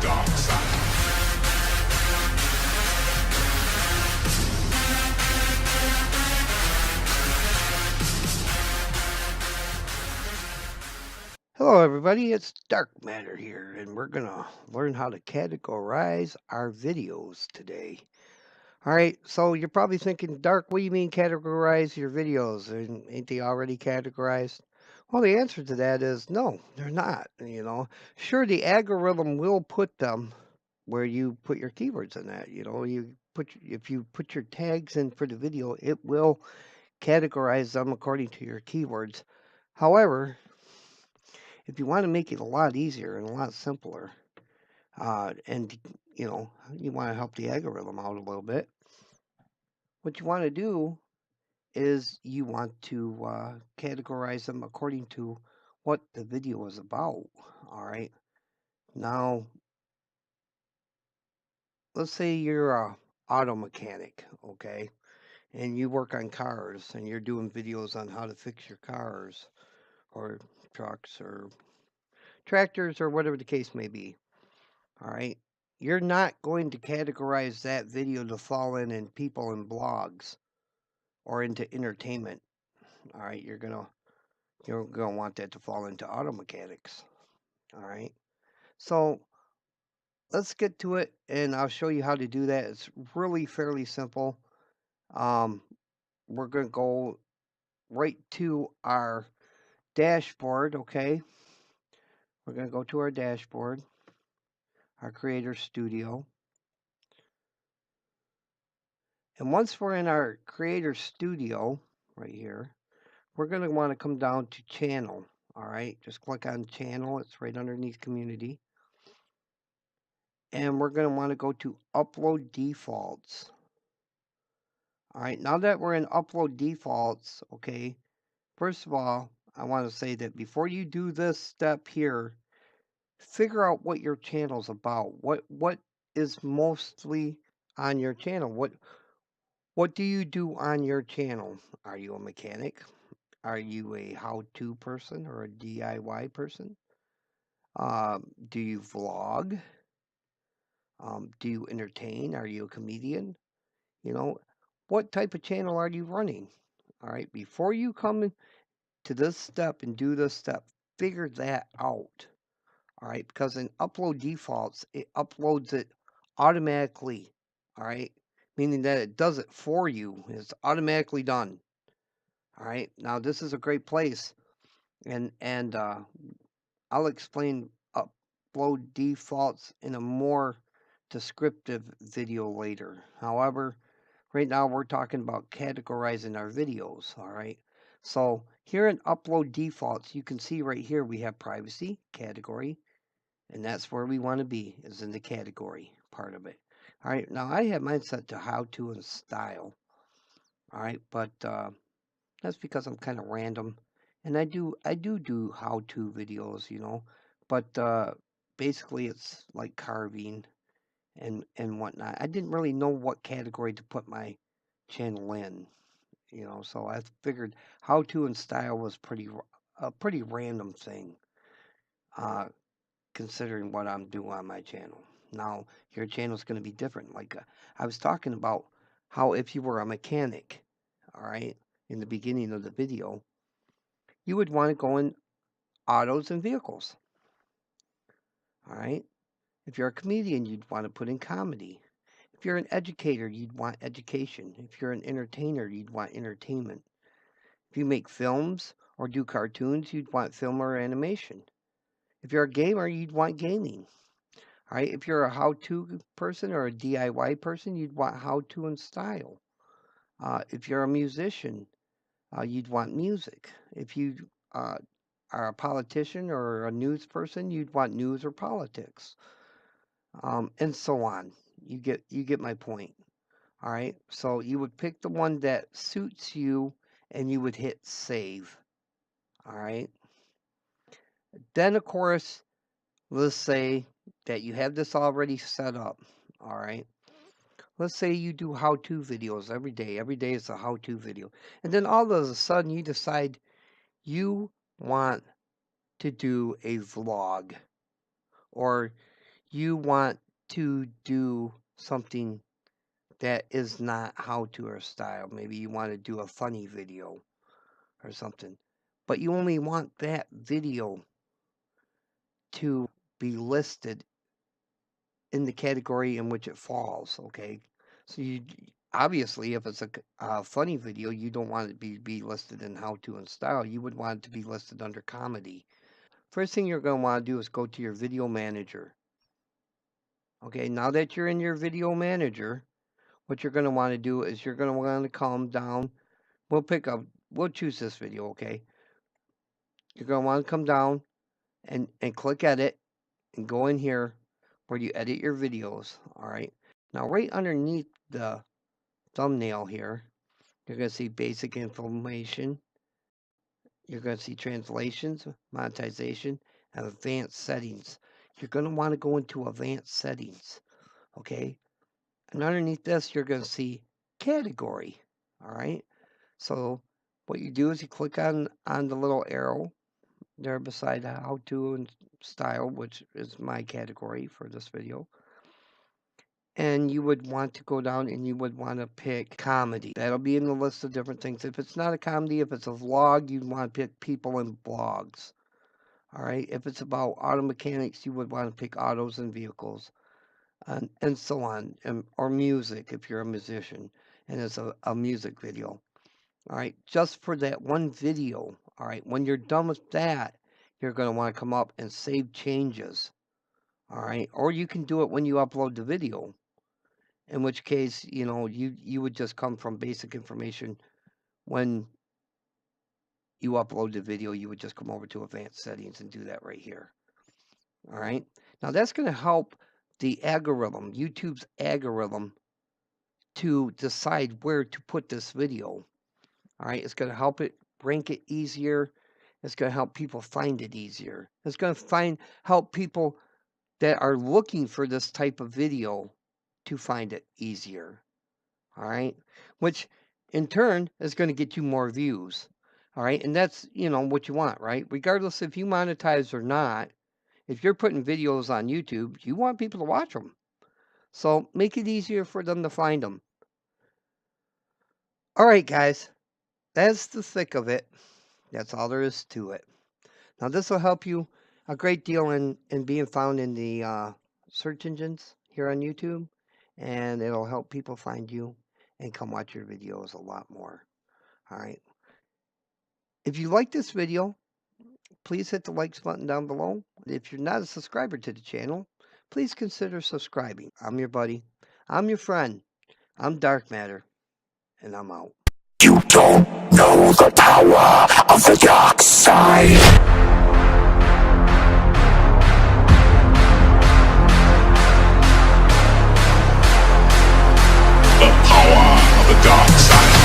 dark side. Hello, everybody. It's Dark Matter here, and we're going to learn how to categorize our videos today. All right, so you're probably thinking, Dark, what do you mean categorize your videos? Ain't they already categorized? Well, the answer to that is no, they're not. Sure, the algorithm will put them where you put your keywords in that. If you put your tags in for the video, it will categorize them according to your keywords. However, if you want to make it a lot easier and a lot simpler, and you want to help the algorithm out a little bit, what you want to do is you want to categorize them according to what the video is about. All right. Now, let's say you're a auto mechanic, okay, and you work on cars and you're doing videos on how to fix your cars or trucks or tractors or whatever the case may be. All right. You're not going to categorize that video to fall in people and blogs or into entertainment. All right. You're gonna want that to fall into auto mechanics. All right. So let's get to it, and I'll show you how to do that. It's really fairly simple. Um, we're gonna go right to our dashboard. Okay. We're gonna go to our dashboard, our Creator Studio. And once we're in our Creator Studio, right here, we're going to want to come down to Channel. All right, just click on Channel. It's right underneath Community. And we're going to want to go to Upload Defaults. All right, now that we're in Upload Defaults, okay, first of all, I want to say that before you do this step here, figure out what your channel's about. What is mostly on your channel? What do you do on your channel? Are you a mechanic? Are you a how-to person or a DIY person? Do you vlog? Do you entertain? Are you a comedian? What type of channel are you running? All right, before you come to this step and do this step, figure that out. All right, because in upload defaults, it uploads it automatically. All right, meaning that it does it for you. It's automatically done. All right, now this is a great place, and I'll explain upload defaults in a more descriptive video later. However, right now we're talking about categorizing our videos, all right? So here in upload defaults, you can see right here we have privacy, category, and that's where we want to be, is in the category part of it. All right, now I have mine set to how to and style, all right? But that's because I'm kind of random. And I do how-to videos, but basically it's like carving and whatnot. I didn't really know what category to put my channel in, so I figured how-to and style was a pretty random thing, considering what I'm doing on my channel. Now, your channel's going to be different. Like I was talking about how if you were a mechanic, all right, in the beginning of the video, you would want to go in autos and vehicles. All right. If you're a comedian, you'd want to put in comedy. If you're an educator, you'd want education. If you're an entertainer, you'd want entertainment. If you make films or do cartoons, you'd want film or animation. If you're a gamer, you'd want gaming. All right. If you're a how-to person or a DIY person, you'd want how-to and style. If you're a musician, you'd want music. If you are a politician or a news person, you'd want news or politics, and so on. You get my point. All right. So you would pick the one that suits you, and you would hit save. All right. Then of course, let's say that you have this already set up. All right. Let's say you do how-to videos every day. Every day is a how-to video, and then all of a sudden you decide you want to do a vlog, or you want to do something that is not how to or style. Maybe you want to do a funny video or something, but you only want that video to be listed in the category in which it falls, okay? So you obviously, if it's a funny video, you don't want it to be listed in how to and style. You would want it to be listed under comedy. First thing you're going to want to do is go to your video manager. Okay, now that you're in your video manager, what you're going to want to do is you're going to want to come down. We'll choose this video, okay? You're going to want to come down and click edit and go in here where you edit your videos, all right? Now, right underneath the thumbnail here, you're going to see basic information. You're going to see translations, monetization, and advanced settings. You're going to want to go into advanced settings, okay? And underneath this, you're going to see category, all right? So what you do is you click on the little arrow there beside how to and style, which is my category for this video. And you would want to go down and you would want to pick comedy. That'll be in the list of different things. If it's not a comedy, if it's a vlog, you'd want to pick people in blogs. All right. If it's about auto mechanics, you would want to pick autos and vehicles, and so on. Or music if you're a musician and it's a music video. All right. Just for that one video. All right. When you're done with that, you're going to want to come up and save changes. All right. Or you can do it when you upload the video. In which case, you know, you would just come from basic information. When you upload the video, you would just come over to advanced settings and do that right here. All right. Now that's going to help the algorithm, YouTube's algorithm, to decide where to put this video. All right. It's going to help it rank it easier. It's going to help people find it easier. It's going to help people that are looking for this type of video to find it easier. All right, which in turn is going to get you more views. All right, and that's, you know, what you want, right? Regardless if you monetize or not, if you're putting videos on YouTube, you want people to watch them. So make it easier for them to find them. All right, guys, that's the thick of it. That's all there is to it. Now, this will help you a great deal in being found in the search engines here on YouTube, and it'll help people find you and come watch your videos a lot more. All right. If you like this video, please hit the likes button down below. If you're not a subscriber to the channel, please consider subscribing. I'm your buddy. I'm your friend. I'm Dark Matter, and I'm out. You don't know the power of the dark side. The power of the dark side.